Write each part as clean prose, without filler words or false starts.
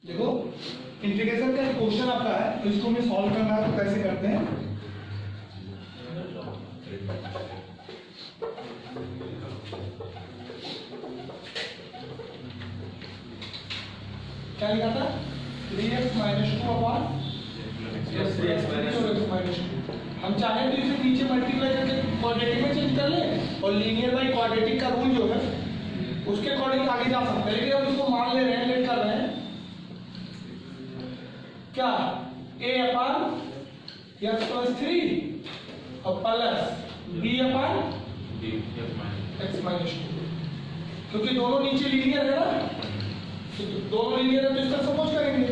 देखो इंटीग्रेशन का एक क्वेश्चन आता है, तो इसको हमें सॉल्व करना है, तो कैसे करते हैं। क्या लिखा था 3x - 2 अपॉन -2। हम चाहें तो इसे नीचे मल्टीप्लाई करके क्वाड्रेटिक में चेंज कर ले और लीनियर बाई क्वाड्रेटिक का रूल जो है उसके अकॉर्डिंग आगे जा सकते हैं, लेकिन हम इसको मान ले रहे हैं, लेट कर रहे हैं क्या a अपॉन x + 3 और प्लस b अपॉन x - 2, क्योंकि दोनों नीचे लीनियर है ना, तो दोनों लीनियर है तो इसका सपोज करेंगे।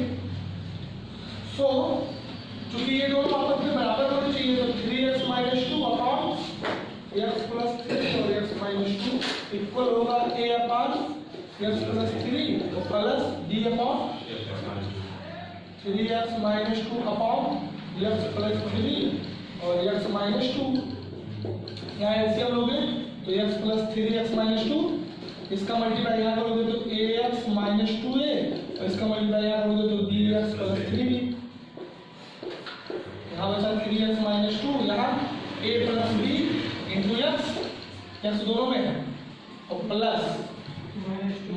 सो चूंकि ये दोनों आपस में बराबर होने चाहिए, तो 3x - 2 अपॉन x + 3 और x - 2 इक्वल होगा a अपॉन x + 3 और plus b upon 3x - 2 upon x + 3 और x - 2। यहाँ एलसीएम लोगे तो x + 3x - 2, इसका मल्टीप्लाई यहाँ करोगे तो ax - 2a और इसका मल्टीप्लाई यहाँ करोगे तो bx + 3b। यहाँ बचा 3x - 2, यहाँ a + b इंटू x दोनों में है और प्लस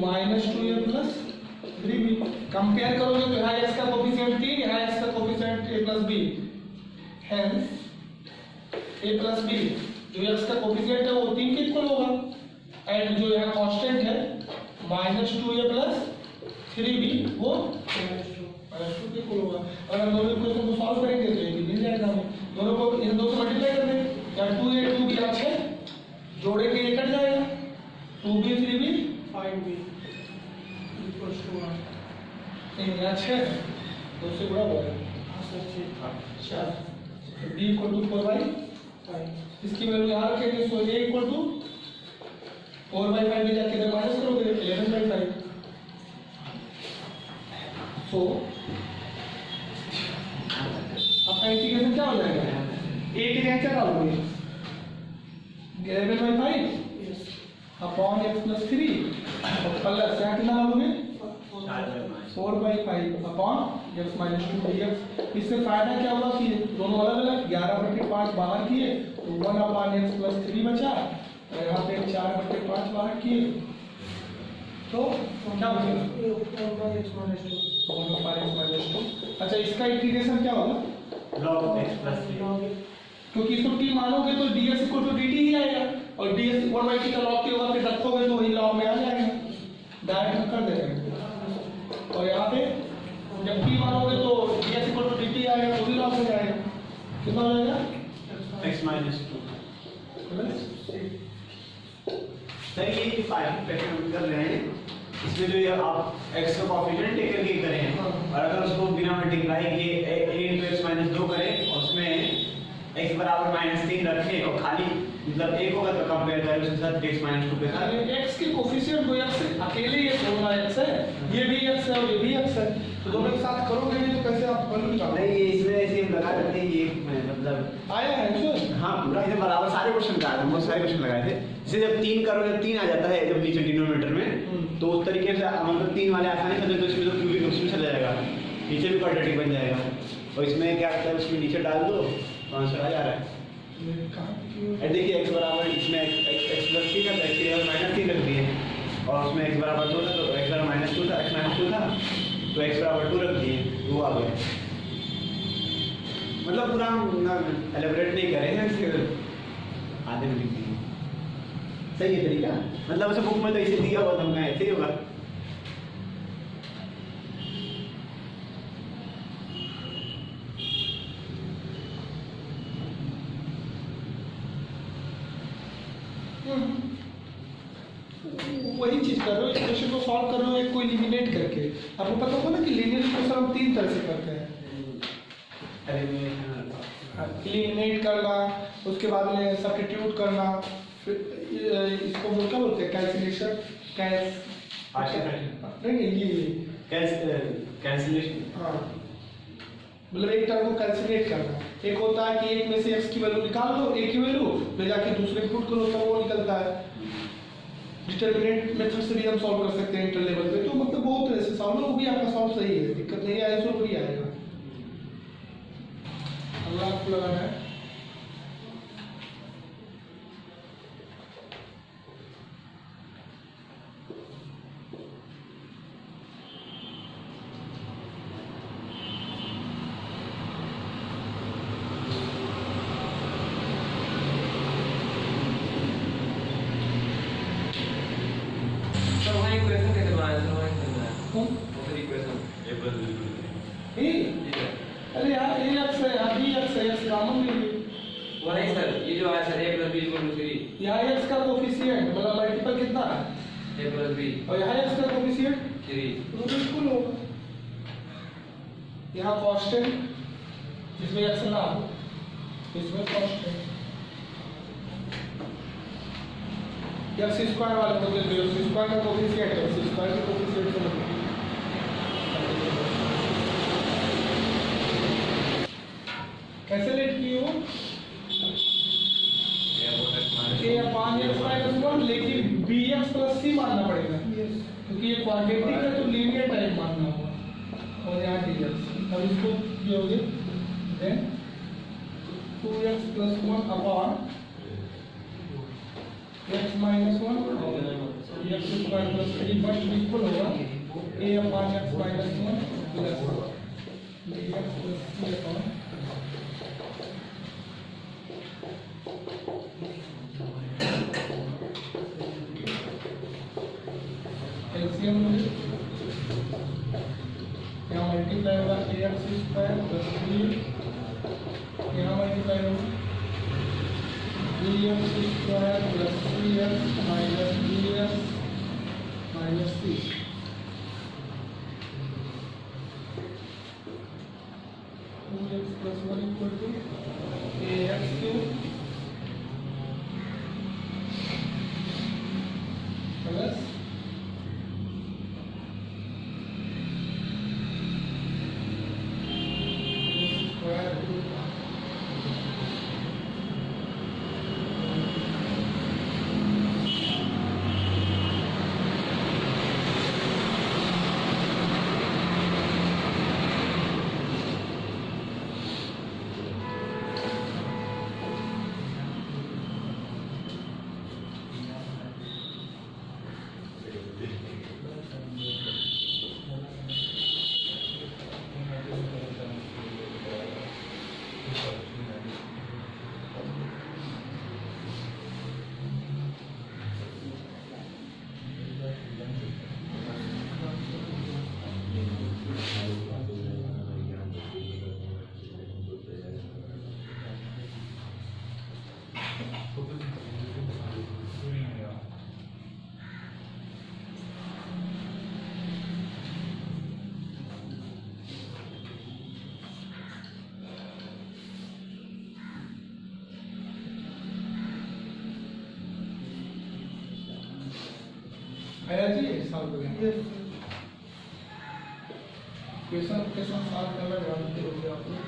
-2a + 3b। कंपेयर करोगे तो यहाँ x का कोफिशिएंट 3, यहाँ x का coefficient a + b, hence a + b जो x का कोफिशिएंट है वो 3 के इक्वल होगा, एंड जो यहाँ कांस्टेंट है -2a + 3b वो -2 के इक्वल होगा। और हम दोनों इक्वेशन को सॉल्व करेंगे तो ये भी मिल जाएगा हमें, दोनों को इन दो से मल्टीप्लाई कर देंगे, या 2a 2b अच्छे जोड़ेंगे ये कट जाएगा, 2b 3b 5b = 1। ये अच्छे तो उससे बड़ा होगा अच्छा, b = 4/5, इसकी वैल्यू यहाँ रखेंगे, सो a = 4/5 में जाके इधर माइनस करोगे 11/5। सो आपका इंटीग्रेशन क्या हो जाएगा, a की जगह क्या डालोगे 11/5 अपॉन x + 3 और प्लस यहाँ कितना डालोगे 4/5 अपॉन x - 2 dx। इससे फायदा क्या होगा कि दोनों अलग अलग 11/5 बाहर किए तो 1 अपॉन x + 3 बचा, और यहाँ पे 4/5 बाहर किए तो क्या बचेगा 1 अपॉन x - 2। अच्छा इसका इंटीग्रेशन क्या होगा log x + 3, क्योंकि इसको t मानोगे तो ds = dt ही आएगा, और ds 1/t का log t होगा, फिर रखोगे तो वही log में आ जाएगा, डायरेक्ट कर देंगे। और यहाँ पे जब t मानोगे तो ds = dt आएगा तो भी log में जाएगा, कितना हो जाएगा x - 2। सर ये जो फाइनल प्रैक्टिस कर रहे हैं इसमें जो ये आप x का कोएफिशिएंट टेक करके करें, और अगर उसको बिना मल्टीप्लाई किए a × x - 2 करें और उसमें x = -3 रखें और खाली मतलब एक होगा तो कंपेयर करें उसके साथ x - 2 के साथ, x के कोफिशिएंट को x अकेले ये दोनों x है, ये भी x है और ये भी x है, तो दोनों एक साथ करोगे नहीं तो कैसे आप वैल्यू निकालोगे। नहीं ये इसमें ऐसे हम लगा देते हैं, ये मतलब आया है सर, हाँ पूरा इसे बराबर सारे क्वेश्चन का आया, बहुत सारे क्वेश्चन लगाए थे। जैसे जब 3 करो, जब 3 आ जाता है जब नीचे डिनोमिनेटर में, तो उस तरीके से मतलब 3 वाले आसानी से तो इसमें तो क्यूबिक उसमें चला जाएगा, नीचे भी क्वाड्रेटिक बन जाएगा, और इसमें क्या करता है उसमें नीचे डाल दो तो आंसर आ जा रहा है। देखिए x बराबर इसमें x + 3 था, x की जगह -3 रख दिए, और उसमें x = 2 था तो x = -2 था, x - 2 था तो x = 2 रख दिए, वो आ गया। मतलब पूरा हम एलेबोरेट नहीं करेंगे, सिर्फ आधे में लिख दिए। सही है तरीका, मतलब ऐसे बुक में तो ऐसे दिया हुआ था, मैं ऐसे ही होगा। वही चीज कर रहे हो, इक्वेशन को सॉल्व कर रहे हो एक को एलिमिनेट करके। आपको पता होगा ना कि लीनियर इक्वेशन हम 3 तरह से करते हैं, एलिमिनेट करना, उसके बाद में सब्स्टिट्यूट करना, फिर इसको क्या बोलते हैं कैंसिलेशन, नहीं ये कैंसिलेशन, हाँ मतलब एक टर्म को कैंसिलेट करना। एक होता है कि एक में से x की वैल्यू निकाल लो, a की वैल्यू ले जाके दूसरे पुट करो तो वो निकलता है। डिटरमिनेंट मेथड से भी हम सॉल्व कर सकते हैं इंटर लेवल पे, तो मतलब बहुत तरह से सॉल्व, वो भी आपका सॉल्व सही है। दिक्कत नहीं है, ISO ही आएगा। अगला आपको लगाना है सर वहाँ इक्वेशन कैसे बनाया सर, वहाँ करना है कौन? वो सर इक्वेशन ए अरे यार ए एक्स है, यहाँ बी एक्स है, एक्स कॉमन ले लीजिए। वो नहीं सर, ये जो आया सर a + b = 3, यहाँ एक्स का कोफिशिएंट मतलब मल्टीपल कितना है, a + b और यहाँ एक्स का कोफिशिएंट 3, तो बिल्कुल होगा। यहाँ कांस्टेंट जिसमें एक्स ना हो, इसमें कांस्टेंट एक्स स्क्वायर वाले को दे दो, एक्स स्क्वायर का कोफिशिएंट है, एक्स स्क्वायर का कोफिशिएंट से मतलब कैसे लेट किए हो a/(x-1), लेकिन bx + c मानना पड़ेगा क्योंकि ये क्वाड्रेटिक है तो लीनियर टाइप मानना होगा। और यहाँ dx, अब इसको जोड़ोगे then 2x + 1 upon x - 1 x² + 3 but equal होगा a/(x - 1) plus dx + c upon LCM यहाँ मल्टीप्लाई होगा ax² + 3, यहाँ मल्टीप्लाई होगा bx² + 3x - bx - c, x + 1 = ax³ plus आया जी सॉल्व करेंगे। क्वेश्चन के साथ सॉल्व करना जानते होंगे आप लोग।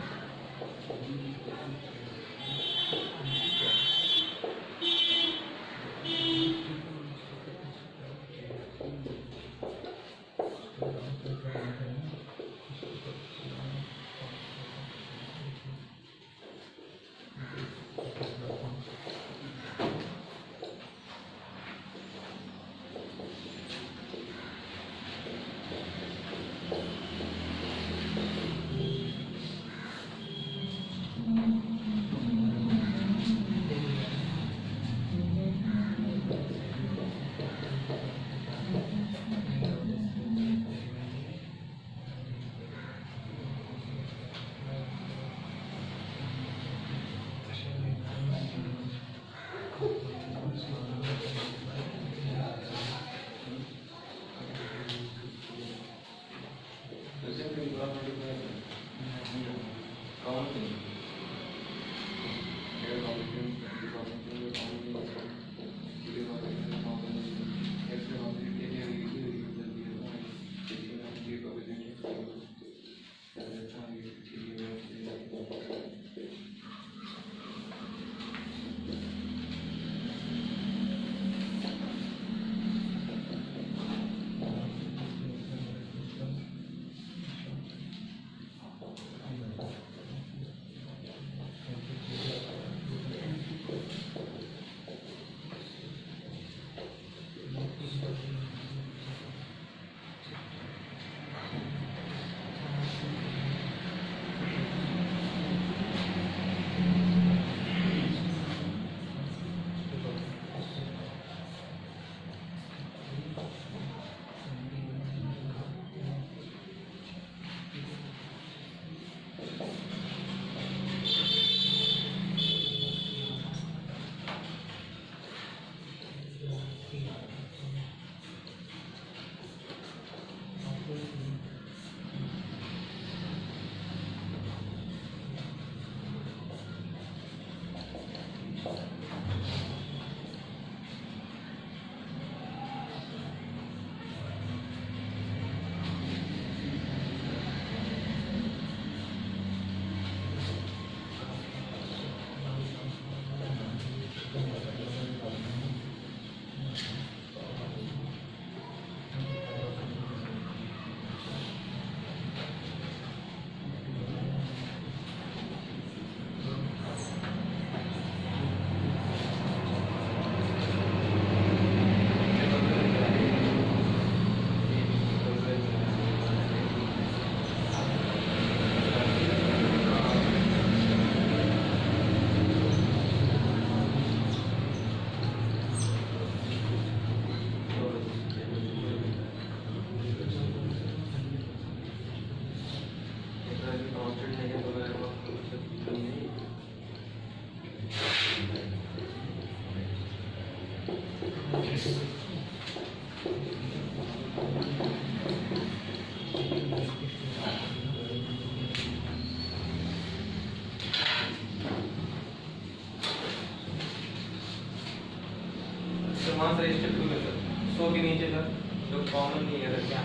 नीचे सर तो कॉमन नहीं है सर क्या?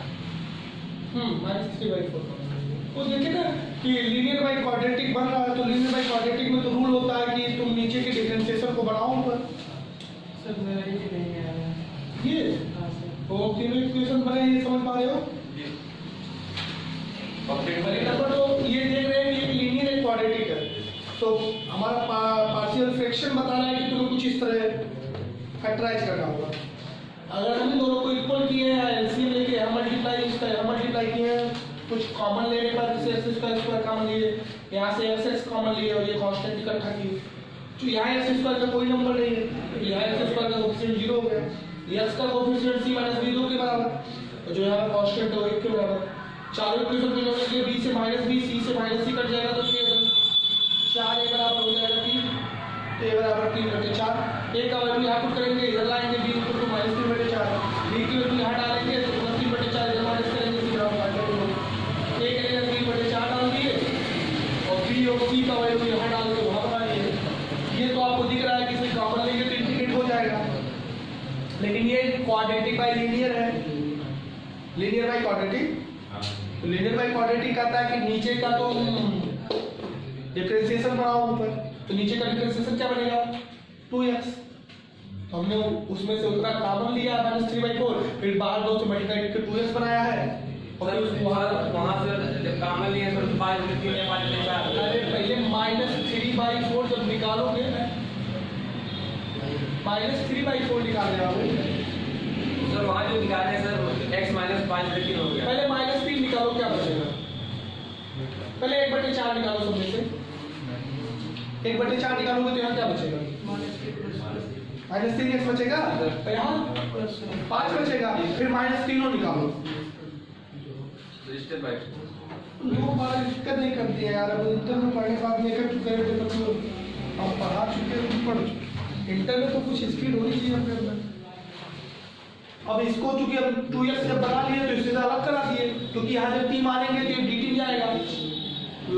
-3/4। तो देखिए ना कि लीनियर बाई क्वाड्रेटिक बन रहा है, तो लीनियर बाई क्वाड्रेटिक में तो रूल होता है कि तुम नीचे के डिफरेंशिएशन को बढ़ाओ ऊपर। सर मेरा ये नहीं आ रहा है। ये हाँ सर। तो तीनों इक्वेशन बने, ये समझ पा रहे हो? जी पहले नंबर तो ये देख रहे हैं कि एक लीनियर एक क्वाड्रेटिक है, तो हमारा पार्शियल फ्रैक्शन बताना है कि तुम्हें कुछ इस तरह फैक्टराइज करना होगा। अगर हमने दोनों को इक्वल किए हैं, एलसीएम लेके हम मल्टीप्लाई किए हैं, कुछ कॉमन लेने पर जैसे एक्स स्क्वायर कॉमन लिए, यहाँ से एक्स कॉमन लिए और ये कांस्टेंट इकट्ठा किए, तो यहाँ एक्स स्क्वायर का कोई नंबर नहीं है, यहाँ एक्स स्क्वायर का कोएफिशिएंट 0 हो गया, एक्स का कोएफिशिएंट c - b 2 के बराबर, और जो यहाँ कांस्टेंट है वो 1 के बराबर। चारों इक्वेशन को जोड़ने के b से -b, c से -c कट जाएगा तो 4 a बराबर हो जाएगा 3, a बराबर 3/4। a का वैल्यू यहाँ पुट करेंगे, इधर लाएंगे b = -3/4, b की वैल्यू यहाँ डालेंगे तो +3/4 इधर माइनस करेंगे, c बराबर 5/2। a के लिए 3/4 डाल दिए और b और c का वैल्यू यहाँ डाल के वहाँ बना दिए। ये तो आपको दिख रहा है कि इसमें कॉमन लेंगे तो इंटीग्रेट हो जाएगा, लेकिन ये क्वाड्रेटिक बाई लीनियर है, लीनियर बाई क्वाड्रेटिक। तो लीनियर बाई क्वाड्रेटिक कहता है कि नीचे का तो डिफरेंशिएशन बनाओ ऊपर, तो नीचे का डिफरेंशिएशन क्या बनेगा 2x, तो हमने उसमें से उतना कॉमन लिया -3/4, फिर बाहर 2 से मल्टीप्लाई करके 2x बनाया है और सर फिर वहाँ से जब कॉमन लिए सर 5/3 या 5/4। अरे पहले -3/4 जब निकालोगे, -3/4 निकालने आओगे, सर वहाँ जो निकाले सर x - 5/3 हो गया। पहले -3 निकालो, क्या बचेगा? पहले 1/4 निकालो सब में से, 1/4 निकालोगे तो यहाँ क्या बचेगा? -3x बचेगा, तो यहाँ 5 बचेगा, फिर -3 निकालो। Step by step. दो बार दिक्कत नहीं करती है यार, अब इंटर में पढ़ने के बाद ये कर चुके हैं तो हम पढ़ा चुके हैं, पढ़ चुके। इंटर में तो कुछ स्पीड होनी चाहिए अपने अंदर। अब इसको चूंकि अब 2x जब बना लिए तो इससे अलग करा दिए, क्योंकि यहाँ जब t मानेंगे तो ये dt जाएगा,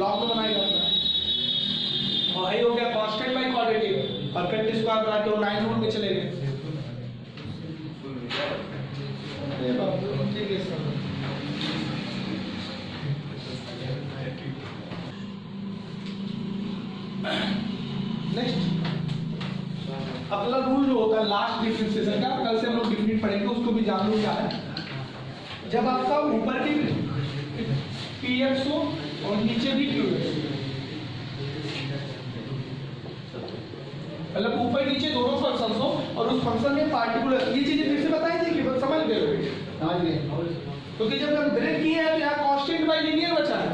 लॉग में बनाएगा अपना। और यही हो गया constant by quadratic, perfect square बना के वो 9 रूल में चले गए। ये बात ठीक है सर। नेक्स्ट अगला रूल जो होता है लास्ट डिफरेंशिएशन का, कल से हम लोग डिफरेंट पढ़ेंगे, उसको भी जान लो क्या है। जब आपका ऊपर भी px हो और नीचे भी qx हो, मतलब ऊपर नीचे दोनों फंक्शंस हो और उस फंक्शन में पार्टिकुलर, ये चीजें फिर से बताई थी कि समझ गए? समझ गए। क्योंकि जब हम ब्रेक किए हैं तो यहाँ कांस्टेंट बाई लीनियर बचा है।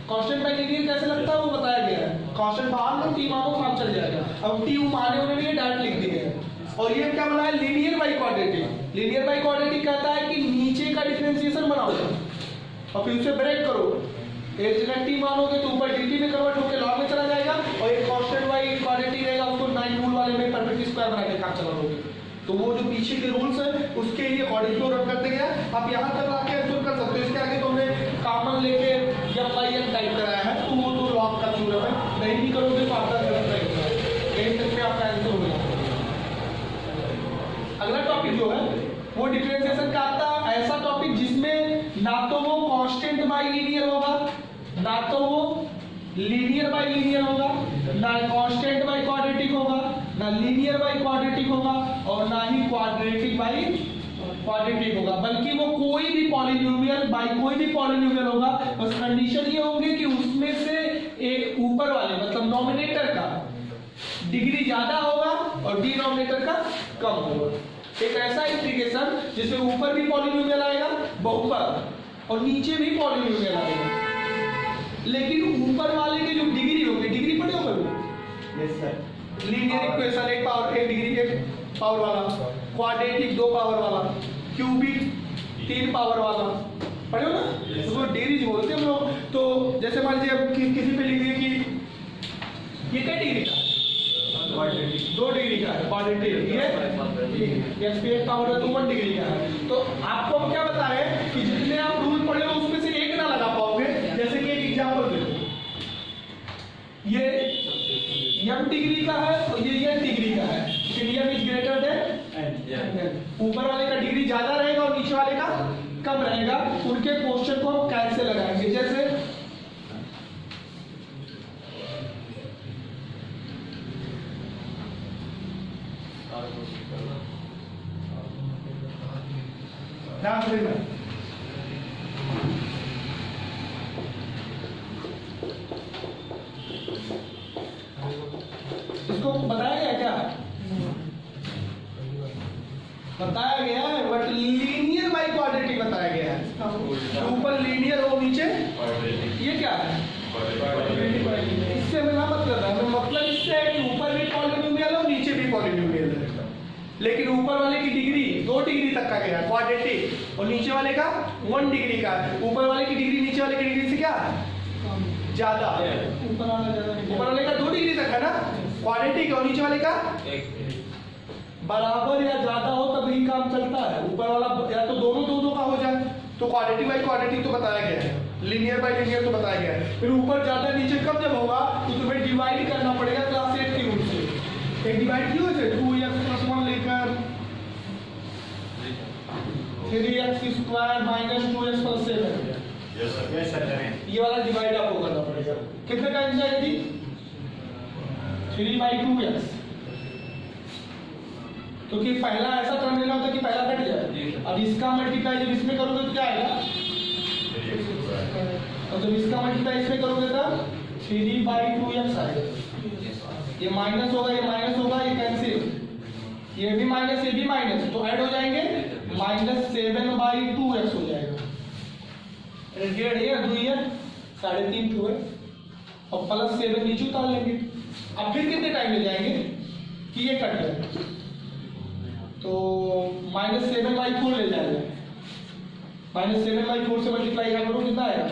कांस्टेंट बाई लीनियर कैसे लगता है वो बताया गया है। कांस्टेंट बाहर लो t मानो काम चल जाएगा, अब t माने होने लिए डायरेक्ट लिख दिए हैं। और ये क्या बना है? Linear by quadratic. Linear by quadratic कहता है कि नीचे का डिफरेंशिएशन बनाओ और फिर उसे ब्रेक करो, एक जगह t मानोगे तो ऊपर dt में कन्वर्ट होकर लॉग में चला जाएगा, और एक कांस्टेंट बाई क्वाड्रेटिक रहेगा उसको 9 रूल वाले में परफेक्ट स्क्वायर बना के काम चलाओगे। तो वो जो पीछे के रूल्स है उसके लिए अकॉर्डिंग टू रन करते गया। आप यहाँ तक आके एंसर कर सकते हो, इसके आगे तो हमने कॉमन लेके या पाइन टाइप कराया है, तो वो तो लॉग का थ्योरम है, नहीं भी करोगे तो आपका गलत रहेगा, यही तक में आपका आंसर हो जाएगा। अगला टॉपिक जो है वो डिफरेंशिएशन का आता है, ऐसा टॉपिक जिसमें ना तो वो कांस्टेंट बाई लीनियर होगा, ना तो वो लीनियर बाई लीनियर होगा, ना कांस्टेंट बाई क्वाड्रेटिक होगा, ना लीनियर बाई क्वाड्रेटिक होगा, और ना ही क्वाड्रेटिक बाई क्वाड्रेटिक होगा, बल्कि वो कोई भी पॉलिनोमियल बाई कोई भी पॉलिनोमियल होगा। बस कंडीशन ये होगी कि उसमें से एक ऊपर वाले मतलब नॉमिनेटर का डिग्री ज्यादा होगा और डिनोमिनेटर का कम होगा। एक ऐसा इंटीग्रेशन जिसमें ऊपर भी पॉलिनोमियल आएगा बहुपद और नीचे भी पॉलिनोमियल आएगा, लेकिन ऊपर वाले की जो डिग्री होगी, डिग्री पढ़े हो कभी? Yes sir. Linear equation 1 power 1 degree 1 power वाला, क्वाड्रेटिक 2 पावर वाला, क्यूबिक 3 पावर वाला, पढ़े हो ना? उसको डिग्री बोलते हैं हम लोग। तो जैसे मान लीजिए अब किसी पे लिख दिए कि ये क्या डिग्री का? 2 डिग्री का है क्वाड्रेटिक, ये x पे 1 पावर है तो 1 डिग्री का है। तो आपको हम क्या बता रहे हैं कि जितने आप रूल पढ़े हो उसमें से एक ना लगा पाओगे। जैसे कि एक एग्जांपल देखो, ये m डिग्री का है और ये n डिग्री का है, लेकिन m इज ग्रेटर देन ऊपर वाले का डिग्री ज्यादा रहेगा उनके क्वेश्चन को हम कैसे लगाएंगे। जैसे ध्यान से देखना, इसको बताया गया क्या? बताया गया है, बट लीनियर बाई क्वाड्रेटिक बताया गया है। ऊपर लीनियर हो, नीचे ये क्या है? इससे मेरा मतलब है, मतलब इससे है कि ऊपर भी पॉलिनोमियल है और नीचे भी पॉलिनोमियल है, लेकिन ऊपर वाले की डिग्री 2 डिग्री तक का गया क्वाड्रेटिक, और नीचे वाले का 1 डिग्री का है। ऊपर वाले की डिग्री नीचे वाले की डिग्री से क्या ज्यादा, ऊपर वाले का 2 डिग्री तक है ना क्वाड्रेटिक, और नीचे वाले का बराबर या ज्यादा हो तभी काम चलता है। ऊपर वाला या तो दोनों दो का हो जाए तो क्वाड्रेटिक बाई क्वाड्रेटिक तो बताया गया है, लीनियर बाई लीनियर तो बताया गया है। फिर ऊपर ज्यादा नीचे कम जब होगा तो तुम्हें डिवाइड करना पड़ेगा क्लास 8 की रूल से। एक डिवाइड क्यों है? 2x+1 लेकर 3x² माइनस 2x+7, ये वाला डिवाइड आपको करना पड़ेगा। कितने टाइम्स आएगी? 3/2x, क्योंकि पहला ऐसा टर्म लेना होता है कि पहला कट जाए। अब इसका मल्टीप्लाई जब इसमें करोगे तो क्या आएगा, और जब इसका मल्टीप्लाई इसमें करोगे तब 3/2x आएगा। ये माइनस होगा, ये माइनस होगा, ये कैंसिल, ये भी माइनस, ये भी माइनस, तो ऐड हो जाएंगे, -7/2x हो जाएगा। 1.5 है, 2 है, 3.5 2 है, और +7 नीचे उतार लेंगे। अब फिर कितने टाइम ले जाएंगे कि ये कट जाए, तो -7/4 ले जाएगा। -7/4 से मल्टीप्लाई करो, कितना आएगा?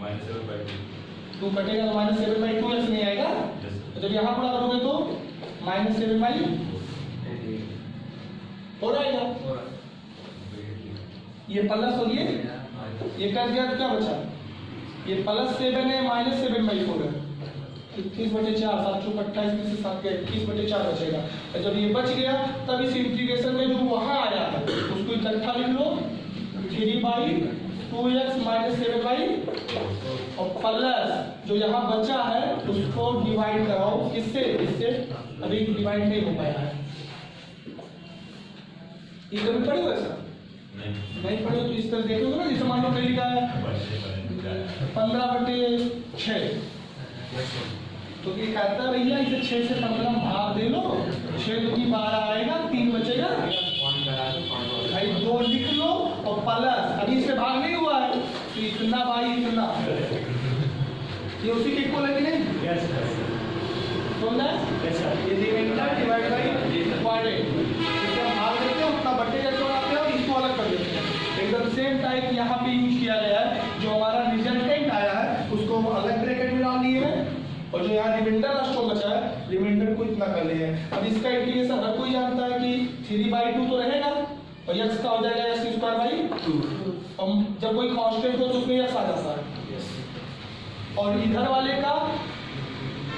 -7/2 कटेगा तो -7/2x नहीं आएगा। तो जब यहाँ पूरा करोगे तो -7/, हो जाएगा। ये प्लस हो, ये कर दिया तो क्या बचा? ये +7 है, -7/4 है, 21/4, 7 × 28 में से 7 गया, 21/4 बचेगा। और जब ये बच गया तब इस इंटीग्रेशन में जो वहां आया है उसको इकट्ठा लिख लो, 3/2x - 7/, और प्लस जो यहाँ बचा है उसको डिवाइड कराओ, किससे? इससे अभी डिवाइड नहीं हो पाया है। ये कभी पढ़ी हो ऐसा? नहीं पढ़े तो इस तरह देखोगे ना, जैसे मान लो कहीं लिखा है 15/6, तो ये कहता है भैया इसे 6 से 15 भाग दे लो, 6 दूनी 12 आएगा, 3 बचेगा, भाई 2 लिख लो, और प्लस अभी इससे भाग नहीं हुआ है तो इतना बाई इतना, ये उसी के इक्वल है कि नहीं? समझा? ये रिमाइंडर डिवाइड बाई क्वाड्रेटिक, इससे हम भाग देते हैं, उतना बटेगा तो आते हैं और इसको अलग कर देते हैं। एकदम सेम टाइप यहाँ पे यूज किया गया है, जो हमारा रिजल्टेंट आया है उसको हम अलग ब्रैकेट में डाल दिए हैं, और जो यहाँ रिमाइंडर लास्ट में बचा है रिमाइंडर को इतना कर लिया है। अब इसका इंटीग्रेशन हर कोई जानता है कि 3/2 तो रहेगा, और x का हो जाएगा x²/2, और जब कोई कांस्टेंट हो तो उसमें x आ जाता है, और इधर वाले का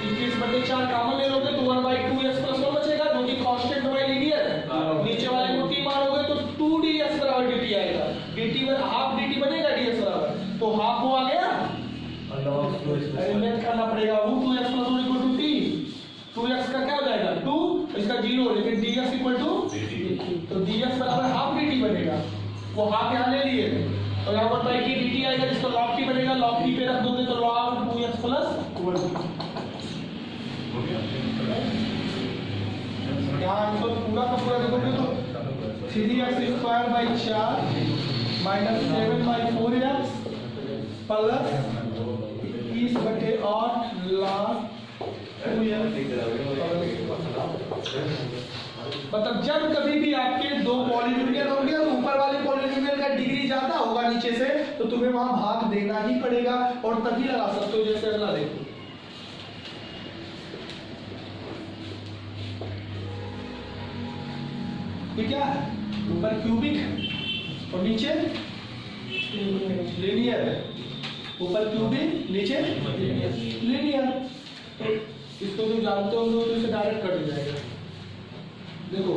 21/4 कॉमन ले लोगे तो 1/2x+1 बचेगा, जो कि कांस्टेंट बाई लीनियर है। नीचे वाले को t मारोगे तो 2dx बराबर dt आएगा, dt में हाफ dt बनेगा, dx बराबर, तो हाफ वो आ गया, एलिमिनेट करना पड़ेगा, वो 2x+1 = t, 2x का क्या हो जाएगा 2, इसका 0, लेकिन dx = तो dx बराबर हाफ dt बनेगा, वो हाफ यहाँ ले लिए, और यहाँ पर बाई dt आएगा, जिसका log t बनेगा, log t पे रख दोगे तो log 2x+1, यहाँ आंसर पूरा का पूरा देखोगे तो 3x² by 4 -7/4x plus 21/8 log 2x। मतलब जब कभी भी आपके दो पॉलिनोमियल होंगे और ऊपर वाले पॉलिनोमियल का डिग्री ज्यादा होगा नीचे से, तो तुम्हें वहां भाग देना ही पड़ेगा, और तभी लगा सकते हो। जैसे अगला देखो, ये क्या है? ऊपर क्यूबिक है और नीचे लीनियर है, ऊपर क्यूबिक नीचे लीनियर, तो इसको जो जानते हो तो इसे डायरेक्ट कट जाएगा। देखो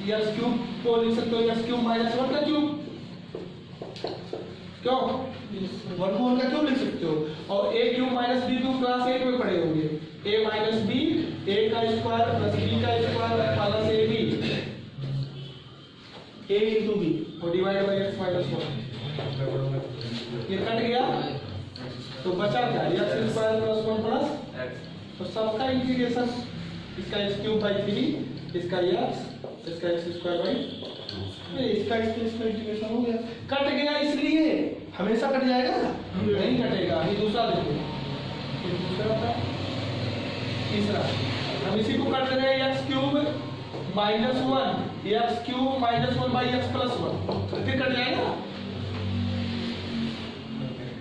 x³ को लिख सकते हो x³ - 1 का क्यूब, क्यों? वर्गमूल का क्यों लिख सकते हो? और a cube minus b cube class 8 में पढ़े होंगे। a माइनस b a का स्क्वायर प्लस b का square plus ab a into b और डिवाइड बाई x माइनस 1। ये कट गया तो बचा क्या? x स्क्वायर प्लस 1 प्लस तो सबका इंटीग्रेशन, इसका x क्यूब बाई 3, इसका x स्क्वायर बाई इसका इंटीग्रेशन हो गया। कट गया इसलिए हमेशा कट जाएगा? नहीं कटेगा। ये दूसरा देखो, ये दूसरा था, तीसरा हम इसी को कट रहे हैं x cube minus 1 x cube minus 1 by x plus 1 फिर कट जाएगा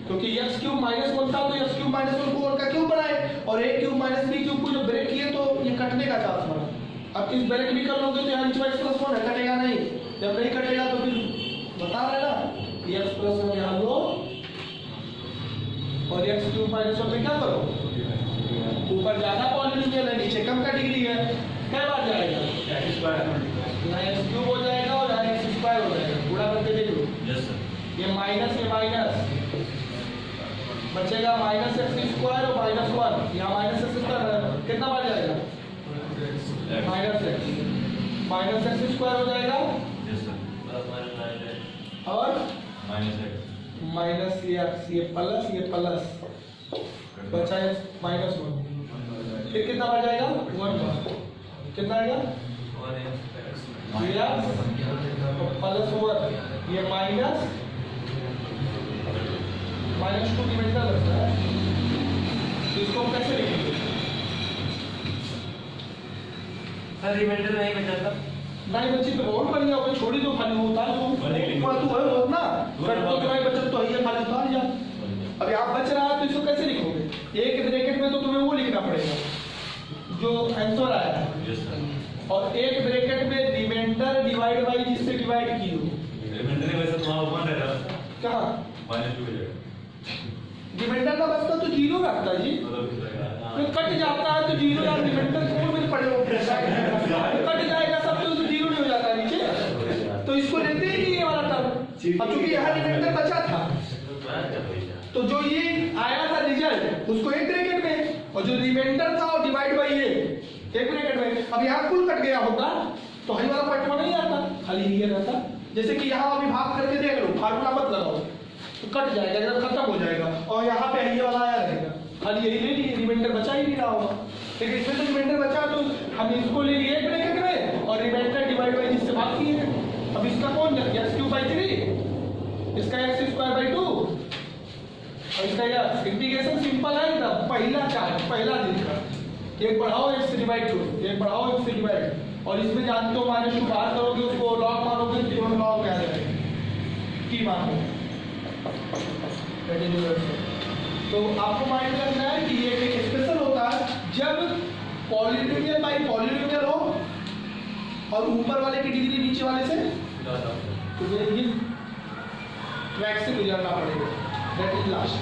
क्योंकि x क्यूब माइनस 1 था तो x क्यूब माइनस 1 को का क्यूब बनाए और a cube minus b cube को जो ब्रेक किए तो ये कटने का चांस बना। अब इस ब्रेक भी कर लोगे तो यहाँ नीचे x प्लस 1 है, कटेगा नहीं। जब नहीं कटेगा तो फिर बता रहे ना x प्लस 1 यहाँ लो और x क्यूब माइनस 1 में क्या करो? ऊपर ज्यादा पॉलिनोमियल है, नीचे कम का डिग्री है, क्या बार जाएगा? यहाँ x क्यूब हो जाएगा और यहाँ x स्क्वायर हो जाएगा। पूरा करके देख लो। ये माइनस बचेगा माइनस x स्क्वायर और माइनस 1, यहाँ माइनस x स्क्वायर कितना बार जाएगा? माइनस x स्क्वायर हो जाएगा और माइनस ये प्लस बचा है माइनस 1, फिर कितना बढ़ जाएगा? 1 कितना आएगा? प्लस 1 ये माइनस 2 डिमेंशनल लगता है तो इसको हम कैसे लिखेंगे? सर रिमाइंडर नहीं बचा नहीं बच्ची तो बहुत बढ़िया हो गई, छोड़ी तो खाली होता है तो तू है ना कट तो तुम्हारी बचत तो है खाली उतार जा। अब आप बच रहा है तो इसको कैसे लिखोगे? एक ब्रैकेट में तो तुम्हें वो लिखना पड़ेगा जो आंसर आया है और एक ब्रैकेट में रिमाइंडर डिवाइड बाई जिससे डिवाइड की हो। रिमाइंडर वैसे तुम्हारा ओपन रहेगा कहां? -2 हो जाएगा। रिमाइंडर का बचता तो 0 रखता जी, तो कट जाता है तो 0 या रिमाइंडर कौन में पड़े हो? कट जाएगा सब तो 0 नहीं हो जाता नीचे, तो इसको लेते ही नहीं ये वाला टर्म। अब चूंकि यहाँ रिमाइंडर बचा था तो जो ये आया था रिजल्ट उसको एक ब्रैकेट में और जो रिमाइंडर था वो डिवाइड बाई ये एक ब्रैकेट में। अब यहाँ कुल कट गया होता तो हरी वाला पॉइंट नहीं आता, खाली ये रहता। जैसे कि यहाँ अभी भाग करके देख लो, फार्मूला मत लगाओ तो कट जाएगा, एकदम खत्म हो जाएगा और यहाँ पे ये वाला आया रहेगा, खाली यही ले लिए, रिमाइंडर बचा ही नहीं रहा होगा। लेकिन इसमें तो रिमाइंडर बचा तो हम इसको ले लिए एक ब्रैकेट में और रिमाइंडर डिवाइड बाई जिससे भाग किए। अब इसका कौन x क्यूब बाई 3, इसका x स्क्वायर बाई 2 और इसका इंटीग्रेशन सिंपल है एकदम। पहला चार्ज पहला दिन का एक बढ़ाओ x डिवाइड 2, एक बढ़ाओ x डिवाइड और इसमें जानते हो -2 बाहर करोगे उसको लॉग मानोगे तो लॉग में आ जाएगा की मानोगे। तो आपको माइंड रखना है कि ये एक स्पेशल होता है जब पॉलिनोमियल बाई पॉलिनोमियल हो और ऊपर वाले की डिग्री नीचे वाले से तो ये ट्रैक से गुजरना पड़ेगा। That is last.